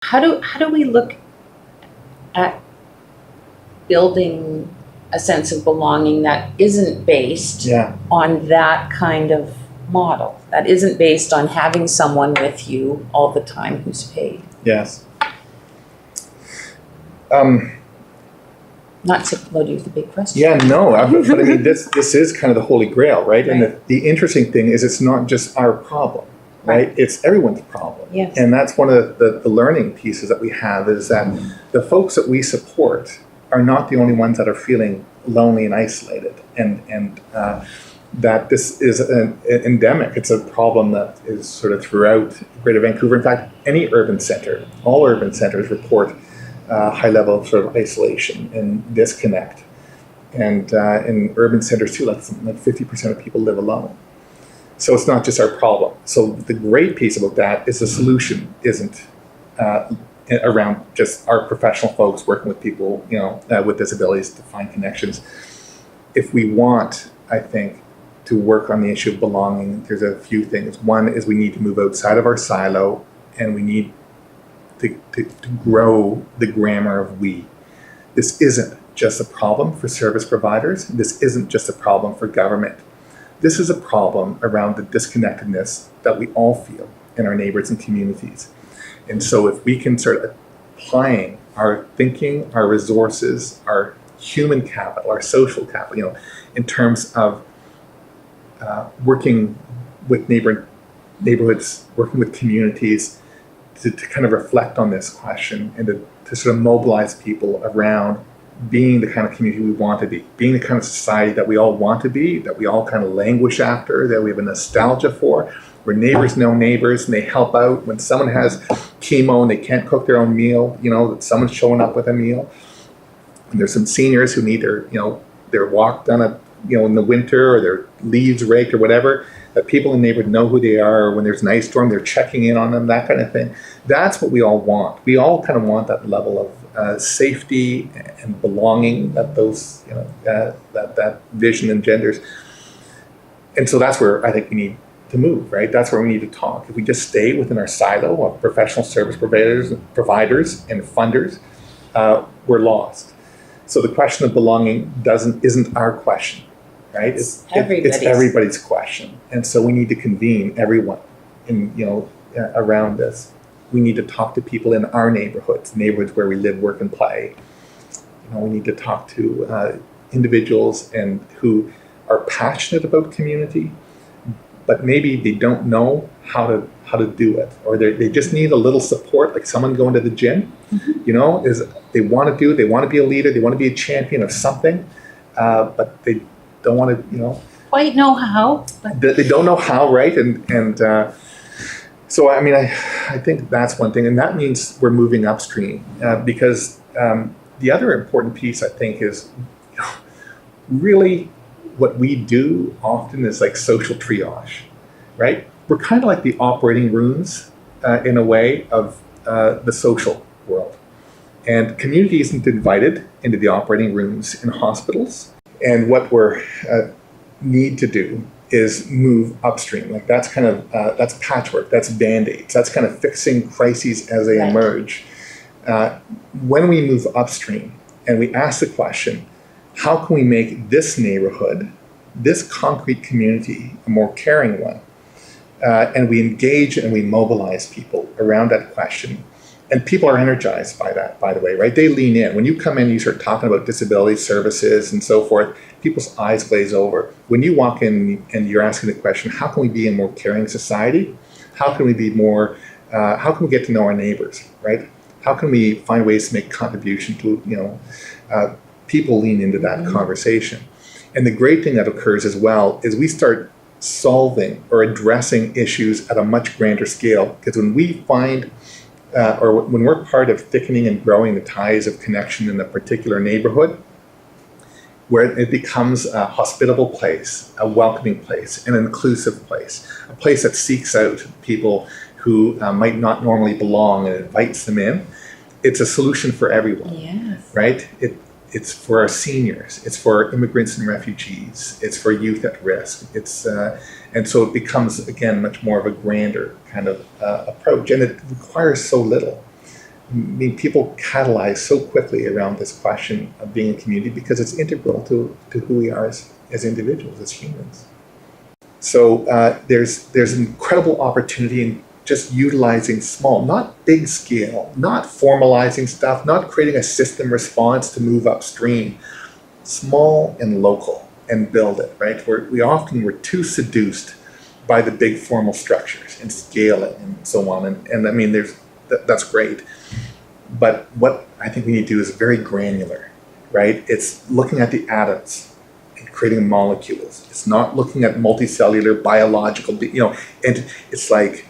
how do we look at building a sense of belonging that isn't based on that kind of model, that isn't based on having someone with you all the time who's paid? Yes. Not to load you with a big question. Yeah, no, but I mean, this is kind of the holy grail, right? And the interesting thing is it's not just our problem, right? It's everyone's problem. Yes. And that's one of the learning pieces that we have, is that the folks that we support are not the only ones that are feeling lonely and isolated, and that this is an endemic. It's a problem that is sort of throughout Greater Vancouver. In fact, any urban center, all urban centers report high level of sort of isolation and disconnect. And in urban centers too, like 50% of people live alone. So it's not just our problem. So the great piece about that is the solution isn't around just our professional folks working with people, with disabilities to find connections. If we want, I think, to work on the issue of belonging, there's a few things. One is we need to move outside of our silo, and we need to grow the grammar of we. This isn't just a problem for service providers. This isn't just a problem for government. This is a problem around the disconnectedness that we all feel in our neighbors and communities. And so if we can start applying our thinking, our resources, our human capital, our social capital, in terms of working with neighborhoods, working with communities, to kind of reflect on this question, and to sort of mobilize people around being the kind of community we want to be, being the kind of society that we all want to be, that we all kind of languish after, that we have a nostalgia for, where neighbors know neighbors and they help out. When someone has chemo and they can't cook their own meal, that someone's showing up with a meal. And there's some seniors who need their walk done in the winter, or their leaves raked or whatever, that people in the neighborhood know who they are, or when there's an ice storm, they're checking in on them, that kind of thing. That's what we all want. We all kind of want that level of safety and belonging that those, that vision engenders. And so that's where I think we need to move, right? That's where we need to talk. If we just stay within our silo of professional service providers and funders, we're lost. So the question of belonging isn't our question. Right? It's everybody's question. And so we need to convene everyone around this. We need to talk to people in our neighborhoods where we live, work, and play. We need to talk to individuals who are passionate about community, but maybe they don't know how to do it, or they just need a little support, like someone going to the gym. They want to be a leader, they want to be a champion of something, but they don't want to, quite know how. But they don't know how, right? And so I mean, I think that's one thing, and that means we're moving upstream, because the other important piece, I think, is really what we do often is like social triage, right? We're kind of like the operating rooms in a way of the social world, and community isn't invited into the operating rooms in hospitals. And what we're need to do is move upstream. Like that's kind of that's patchwork. That's band-aids. That's kind of fixing crises as they emerge. When we move upstream and we ask the question, how can we make this neighborhood, this concrete community, a more caring one? And we engage and we mobilize people around that question. And people are energized by that, by the way, right? They lean in. When you come in, you start talking about disability services and so forth, people's eyes glaze over. When you walk in and you're asking the question, how can we be a more caring society? How can we be more, how can we get to know our neighbors, right? How can we find ways to make contribution to, people lean into that conversation. And the great thing that occurs as well is we start solving or addressing issues at a much grander scale. Because when we find or when we're part of thickening and growing the ties of connection in a particular neighborhood, where it becomes a hospitable place, a welcoming place, an inclusive place, a place that seeks out people who might not normally belong and invites them in, it's a solution for everyone, right? It's for our seniors, it's for immigrants and refugees, it's for youth at risk. And so it becomes, again, much more of a grander kind of approach, and it requires so little. I mean, people catalyze so quickly around this question of being a community because it's integral to who we are as individuals, as humans. So there's an incredible opportunity in just utilizing small, not big scale, not formalizing stuff, not creating a system response to move upstream, small and local, and build it, right? We're too seduced by the big formal structures and scaling and so on. And I mean, that's great. But what I think we need to do is very granular, right? It's looking at the atoms and creating molecules. It's not looking at multicellular, biological, and it's like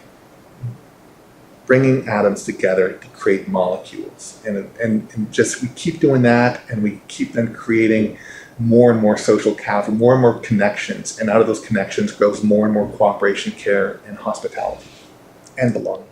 bringing atoms together to create molecules. And just we keep doing that, and we keep then creating more and more social capital, more and more connections. And out of those connections grows more and more cooperation, care, and hospitality, and belonging.